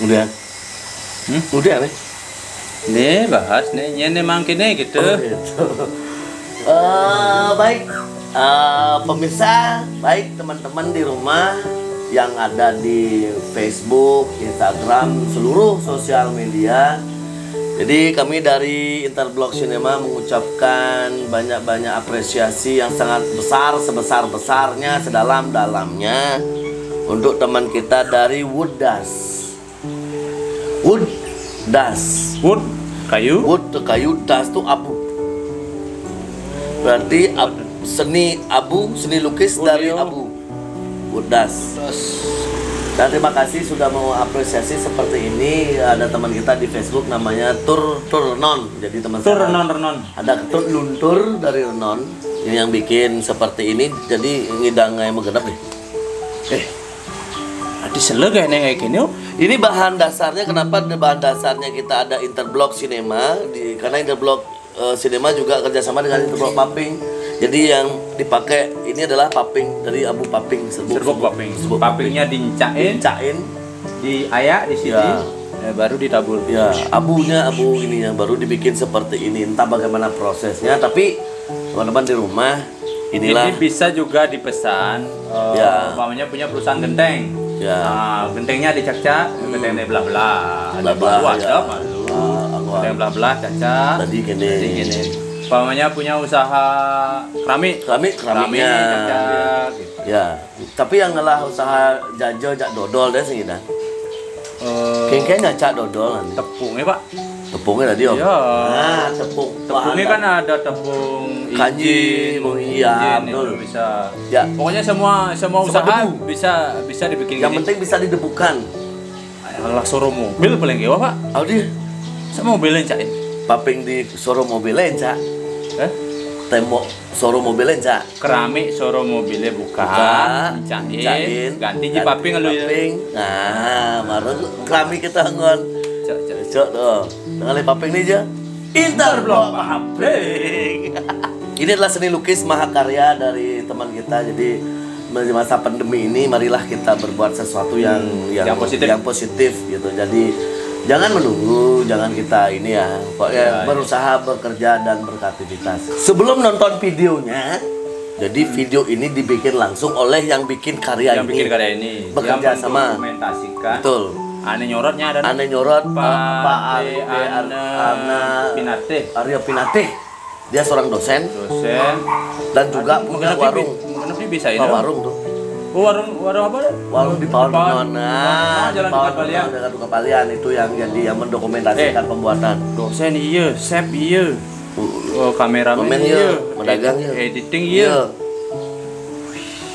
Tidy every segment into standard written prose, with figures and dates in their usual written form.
Udah. Udah nih. Nih bahas nih, ini mangkine gitu. Gitu. Baik, pemirsa, baik teman-teman di rumah yang ada di Facebook, Instagram, seluruh sosial media. Jadi kami dari Interblog Cinema mengucapkan banyak-banyak apresiasi yang sangat besar, sebesar-besarnya, sedalam-dalamnya untuk teman kita dari Wood kayu, das tuh abu. Berarti seni lukis dari abu. Wood das. Dan terima kasih sudah mau apresiasi seperti ini. Ada teman kita di Facebook namanya Turnon. Jadi teman Renon. Ada Ketut Luntur dari Renon. Ini yang bikin seperti ini. Jadi ngidang kayak menggenap deh. Ada selek kayak gini. Ini bahan dasarnya, kenapa bahan dasarnya kita ada Interblog Cinema karena Interblog Cinema juga kerjasama dengan Interblog Paping. Jadi yang dipakai ini adalah paping dari abu paping, serbuk paping. Papingnya dicain, diayak di sini, baru ditabur. Ya, abu ini yang baru dibikin seperti ini. Entah bagaimana prosesnya, tapi teman-teman di rumah inilah. Ini bisa juga dipesan. Umpamanya punya perusahaan genteng. Ya. Nah, gentengnya dicacak, gentengnya belah-belah. Ada genteng belah-belah, cacat. Tadi gini. Umpamanya punya usaha keramiknya cacat, gitu. Ya, tapi yang ngalah usaha jajo jak dodol deh sih dah. Kayaknya cak dodol nanti. Tepungnya Pak. Tepungnya tadi om. Iya. Nah, tepungnya kan ada tepung kanji, iya betul. Bisa. Ya. Pokoknya semua usaha bisa dibikin. Yang penting bisa didebukan. Alah soro mobil paling gewa Pak. Audi. Saya mobilnya cain. Paping di soro mobilnya cak. Tembok soro mobilnya cak. Keramik soro mobilnya buka. Cain. Ganti ji paping lu ya. Nah, baru keramik kita ngon. Cok tuh. Dengan paping nih aja. Interblog Paping. Ini adalah seni lukis mahakarya dari teman kita. Jadi di masa pandemi ini marilah kita berbuat sesuatu yang positif gitu. Jadi jangan menunggu, jangan kita ini ya, pokoknya berusaha, bekerja dan berkreativitas. Sebelum nonton videonya, jadi video ini dibikin langsung oleh yang bikin karya ini. Bekerja sama. Dokumentasikan. Betul. Aneh nyorotnya ada. Aneh nyorot Pak Arya Pinate. Dia seorang dosen dan juga punya warung. Kenapa bisa ini? Warung tuh. Warung apa deh? Warung di Pahlawan. Jalan Kepalian itu yang mendokumentasikan pembuatan. Dosen iya, chef iya. Kameramen iya, pedagang iya, editing iya.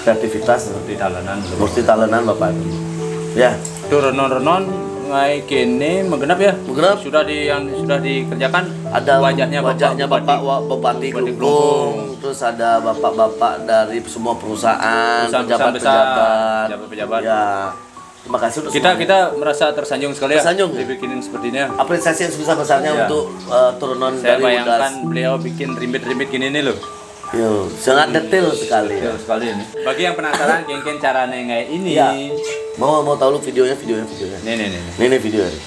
Kreativitas mesti talenan Bapak. Ya. Itu renon ngai kene menggenap ya. Menggenap sudah dikerjakan. Ada wajahnya Bapak Bupati Klungkung, terus ada bapak-bapak dari semua perusahaan, pejabat-pejabat. Ya. Terima kasih untuk kita merasa tersanjung sekali tersanjung, ya dibikinin seperti ini. Apresiasi yang sebesar-besarnya untuk turunan saya dari bayangkan beliau bikin rimbit-rimbit gini nih loh. Yo, sangat detail sekali. Detail sekali ini. Bagi yang penasaran geng-geng caranya kayak ini. Ya. Mau tahu lu videonya. Nih videonya.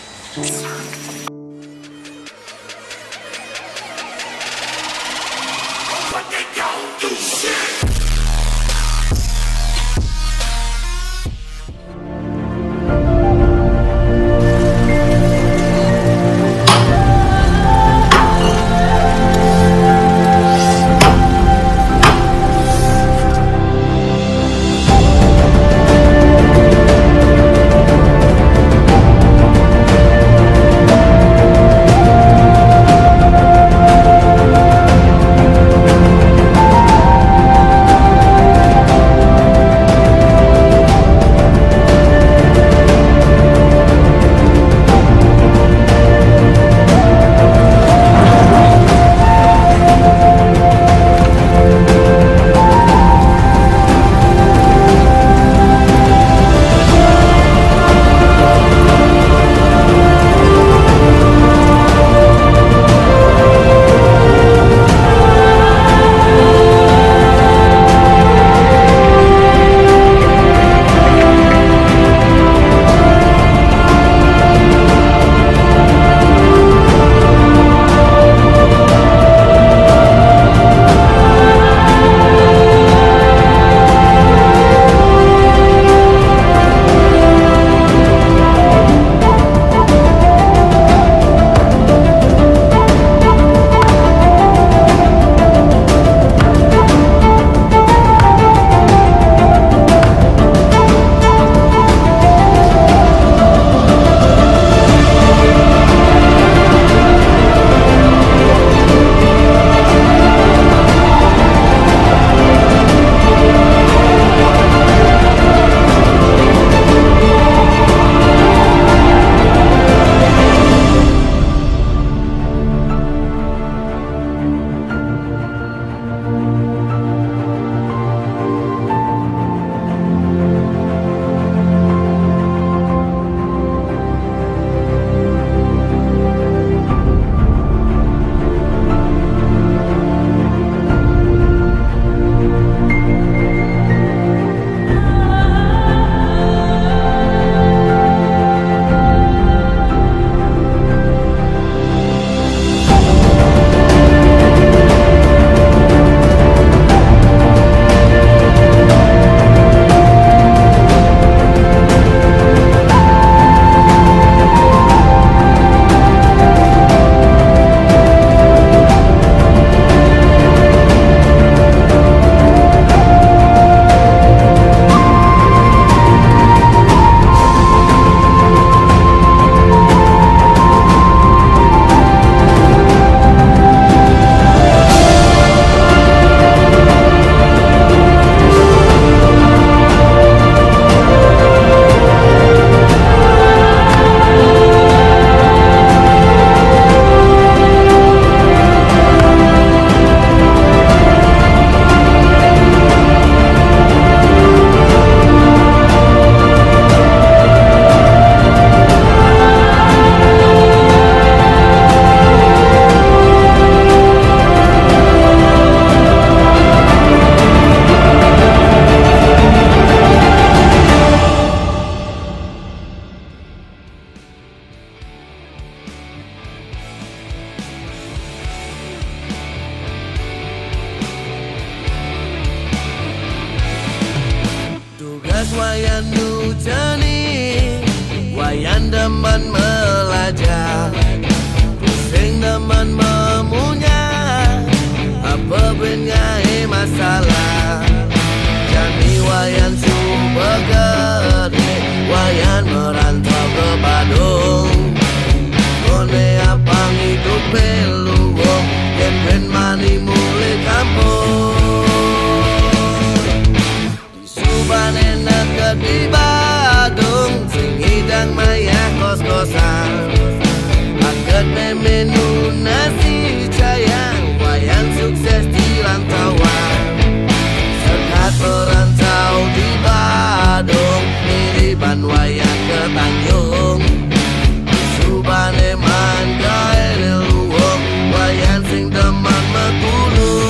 gede wayan merantau ke Badung. Kone apang hidup peluang yen ben mani mulai kampung. Di Subane neket di Badung sing hidang maya kos-kosan. Paket menu nasi cayang wayang sukses di rantauan. Sekat merantau di Badung miriban wayang ke Tanjung. Subane man gawe luwung wayan sing teman metulung.